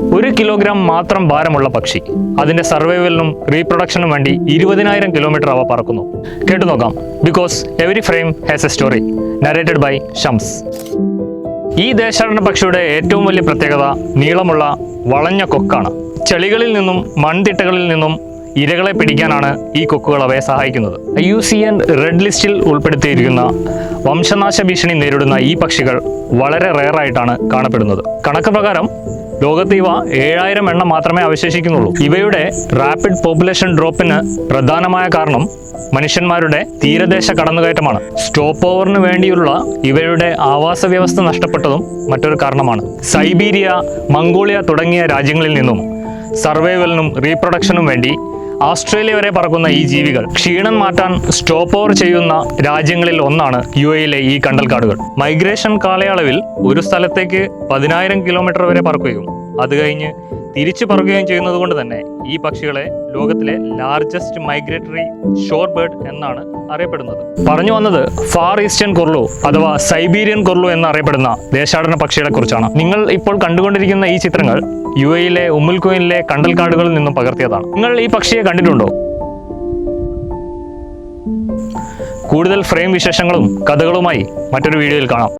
1 kilogram മാത്രം ഭാരമുള്ള പക്ഷി അതിന്റെ സർവൈവലിനും റീപ്രൊഡക്ഷനും വേണ്ടി 20,000 കിലോമീറ്റർ അവ പറക്കുന്നു. കേട്ടു നോക്കാം. Because every frame has a story. Narrated by Shams. ഈ ദേശാടന പക്ഷിയുടെ ഏറ്റവും വലിയ പ്രത്യേകത നീളമുള്ള വളഞ്ഞ കൊക്കാണ്. ചെളികളിൽ നിന്നും മൺതിട്ടകളിൽ നിന്നും ഇരകളെ പിടിക്കാനാണ് ഈ കൊക്കുകൾ അവയെ സഹായിക്കുന്നത്. IUCN റെഡ് ലിസ്റ്റിൽ ഉൾപ്പെടുത്തിയിരിക്കുന്ന വംശനാശ ഭീഷണി നേരിടുന്ന ഈ പക്ഷികൾ വളരെ റെയറായിട്ടാണ് കാണപ്പെടുന്നത്. കണക്ക് പ്രകാരം ലോകത്ത് ഇവ 7,000 എണ്ണം മാത്രമേ അവശേഷിക്കുന്നുള്ളൂ. ഇവയുടെ റാപ്പിഡ് പോപ്പുലേഷൻ ഡ്രോപ്പിന് പ്രധാനമായ കാരണം മനുഷ്യന്മാരുടെ തീരദേശ കടന്നുകയറ്റമാണ്. സ്റ്റോപ്പ് ഓവറിന് വേണ്ടിയുള്ള ഇവയുടെ ആവാസ വ്യവസ്ഥ നഷ്ടപ്പെട്ടതും മറ്റൊരു കാരണമാണ്. സൈബീരിയ, മംഗോളിയ തുടങ്ങിയ രാജ്യങ്ങളിൽ നിന്നും സർവൈവലിനും റീപ്രൊഡക്ഷനും വേണ്ടി ഓസ്ട്രേലിയ വരെ പറക്കുന്ന ഈ ജീവികൾ ക്ഷീണം മാറ്റാൻ സ്റ്റോപ്പ് ഓവർ ചെയ്യുന്ന രാജ്യങ്ങളിൽ ഒന്നാണ് UAE ഈ കണ്ടൽക്കാടുകൾ. മൈഗ്രേഷൻ കാലയളവിൽ ഒരു സ്ഥലത്തേക്ക് 10,000 കിലോമീറ്റർ വരെ പറക്കുകയും അത് കഴിഞ്ഞ് തിരിച്ചു പറക്കുകയും ചെയ്യുന്നത് കൊണ്ട് തന്നെ ഈ പക്ഷികളെ ലോകത്തിലെ ലാർജസ്റ്റ് മൈഗ്രേറ്ററി ഷോർ ബേർഡ് എന്നാണ് അറിയപ്പെടുന്നത്. പറഞ്ഞു വന്നത് ഫാർ ഈസ്റ്റേൺ കൊർലു അഥവാ സൈബീരിയൻ കൊർലു എന്നറിയപ്പെടുന്ന ദേശാടന പക്ഷികളെ കുറിച്ചാണ്. നിങ്ങൾ ഇപ്പോൾ കണ്ടുകൊണ്ടിരിക്കുന്ന ഈ ചിത്രങ്ങൾ UAE ഉമ്മുൽഖുവൈനിലെ കണ്ടൽക്കാടുകളിൽ നിന്നും പകർത്തിയതാണ്. നിങ്ങൾ ഈ പക്ഷിയെ കണ്ടിട്ടുണ്ടോ? കൂടുതൽ ഫ്രെയിം വിശേഷങ്ങളും കഥകളുമായി മറ്റൊരു വീഡിയോയിൽ കാണാം.